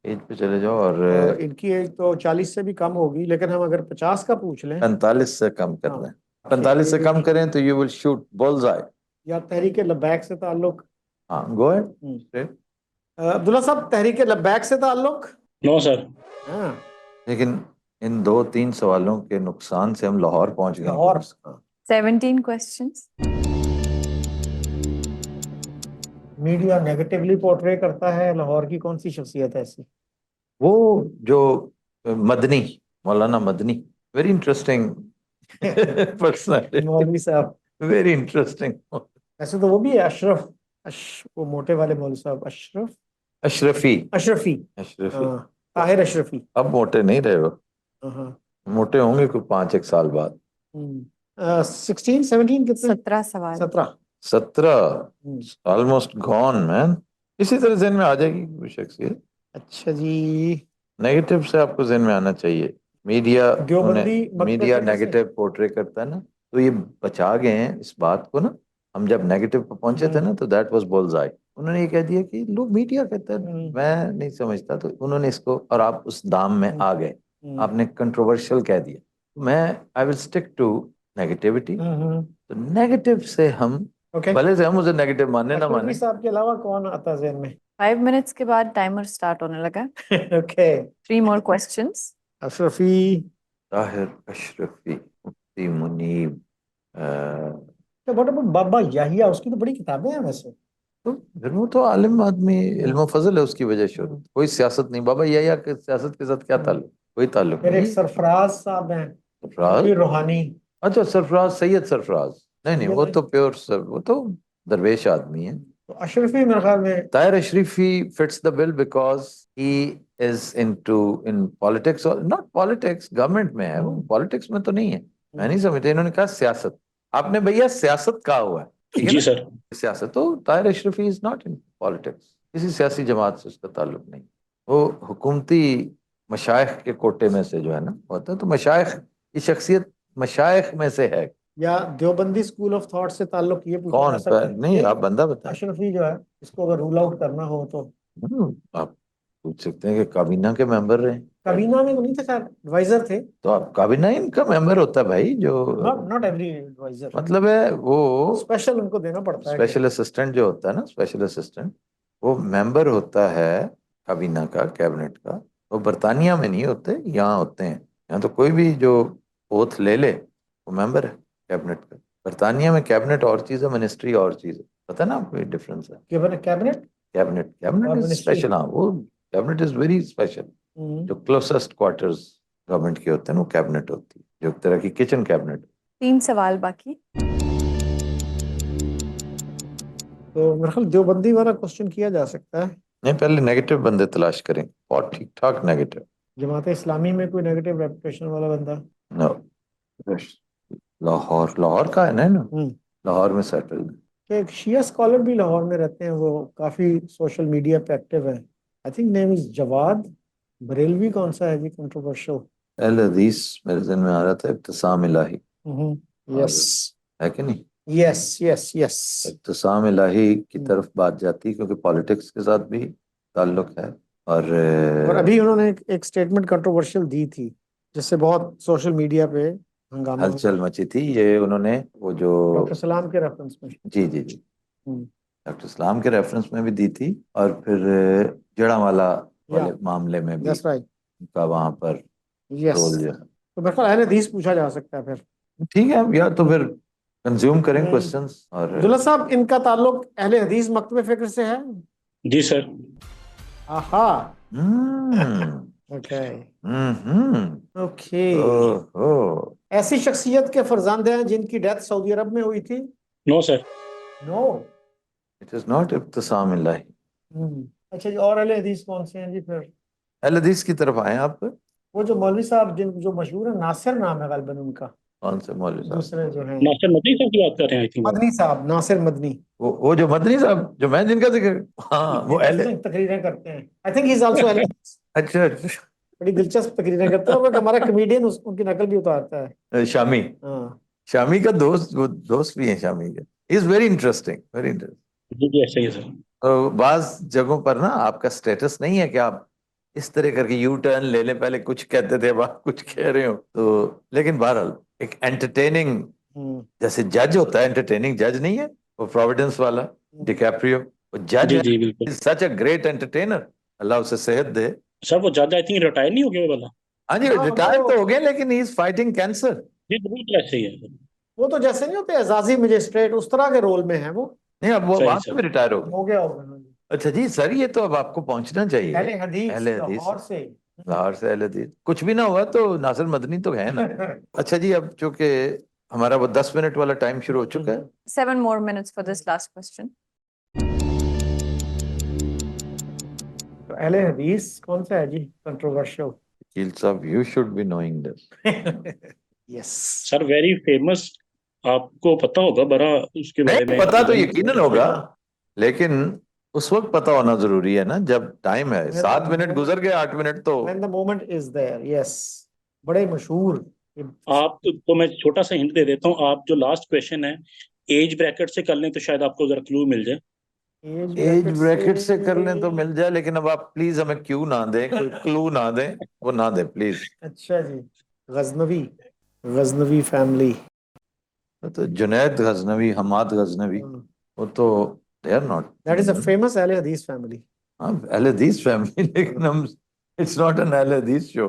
एज पे चले जाओ, और इनकी एज तो 40 से भी कम होगी, लेकिन हम अगर 50 का पूछ लें 45 से कम कर हाँ। दें। 45 से कम करें तो यू विल शूट बुल्स आई। या तहरीक लब्बैक से ताल्लुक। हाँ, गो अहेड। अब्दुल्ला साहब तहरीक लब्बैक से ताल्लुक। No sir. हाँ, लेकिन इन 2-3 सवालों के नुकसान से हम लाहौर पहुंच गए। Lahore. 17 questions. Media negatively portray करता है, लाहौर की कौन सी शख्सियत है ऐसी। वो जो मदनी, मौलाना मदनी, वेरी इंटरेस्टिंग पर्सनालिटी, मौलवी साहब। Very interesting. ऐसे तो वो भी है अशरफ, वो मोटे वाले मौलवी साहब अशरफ, अशरफी, अशरफी। अशरफी। हाँ, ताहिर अशरफी। अब मोटे नहीं रहे वो, हाँ। मोटे होंगे कोई 5-1 साल बाद। 16 17 कितने। 17 सवाल। 17। 17, ऑलमोस्ट गॉन मैन। इसी तरह जहन में आ जाएगी कोई शख्सियत। अच्छा जी। नेगेटिव से आपको जहन में आना चाहिए। मीडिया देवबंदी मीडिया मकतबे से। नेगेटिव पोर्ट्रे करता है ना, तो ये बचा गए हैं इस बात को ना। हम जब नेगेटिव पे पहुंचे थे ना, तो दैट वाज बुल्स आई। उन्होंने ये कह दिया कि लोग मीडिया कहता है, मैं नहीं समझता, तो उन्होंने इसको, और आप उस दाम में आ गए, आपने कंट्रोवर्शियल कह दिया। मैं I will stick to negativity. तो नेगेटिव से हम भले से हम उसे नेगेटिव माने ना माने। साहब के अलावा कौन आता है ज़हन में। 5 मिनट्स के बाद टाइमर स्टार्ट होने लगा। Okay. 3 more questions. Ashrafi. Tahir Ashrafi, Mufti Muneeb, तो बट बाबा याहिया, उसकी तो बड़ी किताबें हैं वैसे। तो फिर वो तो आलिम आदमी, इल्म फजल है उसकी वजह से। कोई सियासत नहीं, बाबा या के सियासत के साथ क्या ताल्लुक, कोई ताल्लुक फिर एक नहीं। सरफराज साहब हैं, सरफराज, फिर रूहानी। अच्छा सरफराज, सैयद सरफराज, नहीं वो सैयद तो प्योर सर, वो तो दरवेश आदमी है। तो अशरफी मेरे ख्याल में। Tahir Ashrafi fits the bill because he is in politics, और नॉट पॉलिटिक्स, गवर्नमेंट में है वो, पॉलिटिक्स में तो नहीं है। मैं नहीं समझता, इन्होंने कहा सियासत, आपने भैया सियासत कहा हुआ है, ठीक है जी ना? सर। सियासत, तो Tahir Ashrafi is not in politics, किसी सियासी जमात से उसका ताल्लुक नहीं। वो हुकूमती मशाइख के कोटे में से जो है ना होता है, तो मशाइख की शख्सियत मशाइख में से है। या देवबंदी स्कूल ऑफ थॉट से ताल्लुक, ये पूछा कौन जा सकता है। नहीं, आप बंदा बताएं। अशरफी जो है, इसको अगर रूल आउट करना हो तो आप पूछ सकते हैं कि काबीना के मेंबर रहे। काबीना में तो नहीं थे सर, एडवाइजर थे। तो आप काबीना इनका मेंबर होता है भाई, जो नॉट एवरी एडवाइजर, मतलब है वो स्पेशल उनको देना पड़ता है। स्पेशल असिस्टेंट जो होता है ना, स्पेशल असिस्टेंट, वो मेंबर होता है काबीना का, कैबिनेट का। वो बरतानिया में नहीं होते, यहाँ होते हैं। यहाँ तो कोई भी जो ओथ ले ले वो मेंबर है कैबिनेट का। बरतानिया में कैबिनेट और चीज़ है, मिनिस्ट्री और चीज़ है। पता है ना आपको ये डिफरेंस है? कैबिनेट कैबिनेट, और कैबिनेट इज मिनिस्ट्री। स्पेशल। हाँ, वो कैबिनेट इज वेरी स्पेशल। जो क्लोजेस्ट क्वार्टर्स गवर्नमेंट के होते हैं वो कैबिनेट होती है, जो एक तरह की किचन कैबिनेट। 3 सवाल बाकी। तो मेरे ख्याल देवबंदी वाला क्वेश्चन किया जा सकता है। नहीं, पहले नेगेटिव बंदे तलाश करें, और ठीक ठाक नेगेटिव। जमात इस्लामी में कोई नेगेटिव रेपुटेशन वाला बंदा। नो, लाहौर, लाहौर का है ना, लाहौर में सेटल। एक शिया स्कॉलर भी लाहौर में रहते हैं, वो काफी सोशल मीडिया पे एक्टिव है। I think name is Jawad Barelvi. कौन सा है जी कंट्रोवर्शियल। अहले हदीस मेरे ज़हन में आ रहा था इब्तिसाम इलाही, यस है कि नहीं? यस यस यस इब्तिसाम इलाही की तरफ बात जाती, क्योंकि पॉलिटिक्स के साथ भी ताल्लुक है। और अभी उन्होंने एक स्टेटमेंट कंट्रोवर्शियल दी थी जिससे बहुत सोशल मीडिया पे हंगामा हुआ। हलचल मची थी। ये उन्होंने वो जो डॉक्टर सलाम के रेफरेंस में। जी जी जी हम्म, डॉक्टर सलाम के रेफरेंस में भी दी थी, और फिर जड़ांवाला वाले या मामले में भी दैट्स राइट उनका वहां पर यस। रोल जो है। तो मेरे ख्याल अहले हदीस पूछा जा सकता है फिर। ठीक है, या तो फिर कंज्यूम करें क्वेश्चंस। और अब्दुल्ला साहब, इनका ताल्लुक अहले हदीस मकतब फिक्र से है? जी सर। आहा हम्म ओके हम्म ओके। ओहो, ऐसी शख्सियत के फरजंद हैं जिनकी डेथ सऊदी अरब में हुई थी? No sir. No. It is not Ibtisam Elahi. अच्छा जी, और अहले हदीस कौन से हैं जी फिर? अहले हदीस की तरफ आए आप। वो जो मौलवी साहब जो मशहूर है, नासिर नाम है गालिबन उनका, कौन से मौलवी साहब? दूसरे जो हैं नासिर मदनी साहब की बात कर रहे हैं आई थिंक। मदनी साहब, नासिर मदनी। वो जो मदनी साहब, जो मैं जिनका जिक्र, हाँ वो अहले। दिलचस्प तकरीरें करते हैं। आई थिंक ही इज आल्सो अहले हदीस। अच्छा अच्छा। बड़ी दिलचस्प तकरीरें करते हैं, और हमारा कमेडियन उनकी नकल भी उतारता है। शामी। हाँ शामी का दोस्त, वो दोस्त भी है शामी के। Is very interesting, very interesting. जी जी ऐसा ही है सर। बाज जगहों पर ना आपका स्टेटस नहीं है कि आप इस तरह करके यू टर्न ले लें, पहले कुछ कहते थे अब आप कुछ कह रहे हो तो। लेकिन बहरहाल एक एंटरटेनिंग, हम्म, जैसे जज होता है, एंटरटेनिंग जज नहीं है वो प्रोविडेंस वाला डिकैप्रियो, वो जज जी है। जी बिल्कुल। सच अ ग्रेट एंटरटेनर, अल्लाह उसे सेहत दे। सर वो ज्यादा आई थिंक रिटायर नहीं हो गया वो वाला। हाँ जी, हाँ रिटायर वो तो हो गए, लेकिन ही इज फाइटिंग कैंसर। जी बिल्कुल ऐसे ही है सर। वो तो जैसे नहीं होते एजाजी मजिस्ट्रेट, उस तरह के रोल में है वो। नहीं, अब वो सही वहां से सर। भी रिटायर हो गए। हो गया होगा। अच्छा जी सर, ये तो अब आपको पहुंचना चाहिए। अहले हदीस अहले हदीस, लाहौर से। लाहौर से अहले हदीस। कुछ भी ना हुआ तो नासिर मदनी तो है ना। अच्छा जी, अब चूंकि हमारा वो 10 मिनट वाला टाइम शुरू हो चुका है। 7 more minutes for this last question. तो अहले हदीस कौन सा है जी कंट्रोवर्शियल? वकील साहब, you should be knowing this. Yes. Sir very famous, आपको पता होगा बड़ा उसके बारे नहीं में। पता तो यकीनन होगा, लेकिन उस वक्त पता होना जरूरी है ना जब टाइम है। 7 मिनट गुजर गए, 8 मिनट तो। When the moment is there, yes. बड़े मशहूर। आप तो मैं छोटा सा हिंट दे देता हूँ, आप जो लास्ट क्वेश्चन है एज ब्रैकेट से कर लें तो शायद आपको जरा क्लू मिल जाए। एज ब्रैकेट से कर लें तो मिल जाए, लेकिन अब आप प्लीज हमें क्यों ना दें, कोई क्लू ना दें, वो ना दें प्लीज। अच्छा जी, गजनवी, गजनवी फैमिली। तो जुनैद गजनवी, हमाद गजनवी, वो तो they are not. That is a famous Ahle Hadith family. हाँ, अहले हदीस फैमिली, लेकिन हम, इट्स नॉट एन अहले हदीस शो।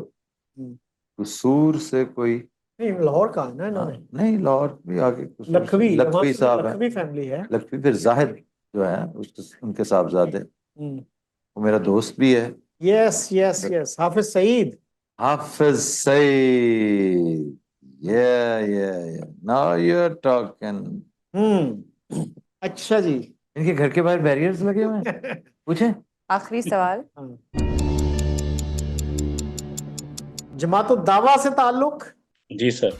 कसूर से कोई नहीं, लाहौर का है ना इन्होंने। नहीं, लाहौर भी आगे कसूर से लखवी, लखवी साहब है। लखवी फैमिली है। लखवी, फिर जाहिद जो है उसके, उनके साहबजादे, हम्म, वो मेरा दोस्त भी है। Yes yes yes, Hafiz Saeed. Hafiz Saeed, yeah, now you're talking। अच्छा जी। इनके घर के बाहर बैरियर्स लगे हुए हैं, पूछे। आखिरी सवाल। जमात दावा से ताल्लुक? जी सर।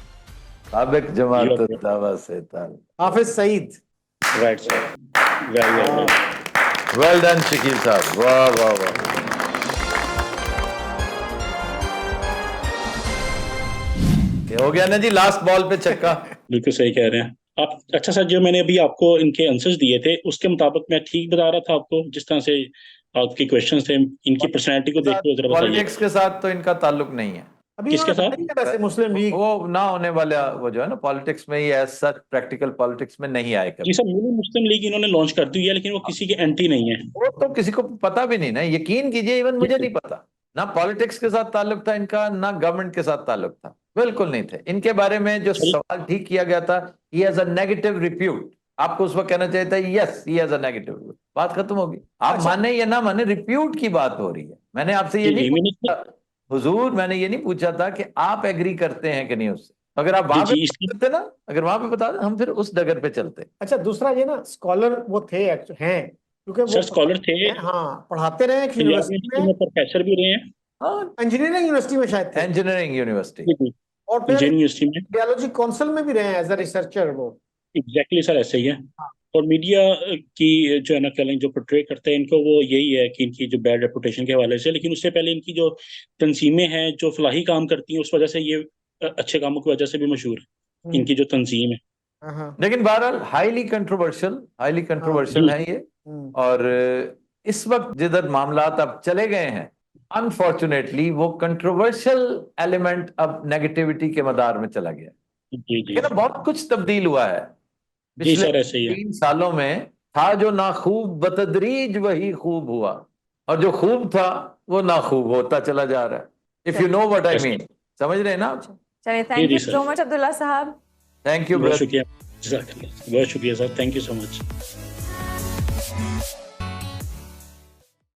साबिक जमात दावा से ताल्लुक। Hafiz Saeed. Right sir. Very well. Well done Shakeel साहब, वाह वाह वाह। हो गया ना जी, लास्ट बॉल पे छक्का। बिल्कुल सही कह रहे हैं आप। अच्छा सर, जो मैंने अभी आपको इनके आंसर्स दिए थे उसके मुताबिक मैं ठीक बता रहा था आपको, जिस तरह से आपके क्वेश्चंस थे इनकी पर्सनैलिटी को देखते हुए जरा बताइए। पॉलिटिक्स के साथ तो इनका ताल्लुक नहीं है। अभी किसके उन्होंने साथ? बताई है वैसे मुस्लिम लीग। वो ना होने वाला, वो जो है ना पॉलिटिक्स में, ये सच प्रैक्टिकल पॉलिटिक्स में नहीं आए जी कभी। सर, यूनियन मुस्लिम लीग इन्होंने लॉन्च कर दी है, लेकिन वो किसी के एंटी नहीं है। वो तो किसी को पता भी नहीं ना, यकीन कीजिए, इवन मुझे नहीं पता। ना पॉलिटिक्स के साथ ताल्लुक था इनका, ना गवर्नमेंट के साथ ताल्लुक था, बिल्कुल नहीं थे। इनके बारे में जो सवाल ठीक किया गया था, he has a negative repute, आपको उस वक्त कहना चाहिए था yes he has a negative, बात खत्म होगी। आप माने या ना माने, रिप्यूट की बात हो रही है। मैंने आपसे ये नहीं पूछा हुजूर, मैंने ये नहीं पूछा था कि आप एग्री करते हैं कि नहीं उससे। अगर आप वहां पे करते ना, अगर वहां पे बता दें, हम फिर उस डगर पे चलते। अच्छा, दूसरा ये ना, स्कॉलर वो थे हैं, क्योंकि वो सर स्कॉलर थे, हाँ पढ़ाते रहे एक पंजाब यूनिवर्सिटी में प्रोफेसर भी रहे हैं। हाँ, इंजीनियरिंग यूनिवर्सिटी में शायद थे, इंजीनियरिंग यूनिवर्सिटी, और फिर इंजीनियरिंग यूनिवर्सिटी में बायोलॉजी काउंसिल में भी रहे हैं एज अ रिसर्चर वो। एग्जैक्टली सर ऐसे ही है। और मीडिया की जो है ना कह लें जो पोर्ट्रे करते हैं इनको वो यही है कि इनकी जो बैड रेपुटेशन के हवाले से, लेकिन उससे पहले इनकी जो तंजीमें हैं जो फलाही काम करती हैं उस वजह से ये अच्छे कामों की वजह से भी मशहूर है इनकी जो तंजीम है। हाँ लेकिन बहरहाल हाईली कंट्रोवर्शियल है ये। और इस वक्त जिधर मामलात अब चले गए हैं, अनफॉर्चुनेटली वो कंट्रोवर्शियल एलिमेंट अब नेगेटिविटी के मदार में चला गया। जी जी लेकिन अब बहुत कुछ तब्दील हुआ है जी पिछले सर, ऐसे ही है। 3 सालों में। था जो नाखूब बतदरीज वही खूब हुआ, और जो खूब था वो नाखूब होता चला जा रहा है। If you know what I Yes, mean, समझ रहे हैं ना? चलिए, जी थैंक जी you sir, so much Abdullah साहब। थैंक यू बहुत ब्रदर। शुक्रिया, बहुत शुक्रिया sir, thank you so much.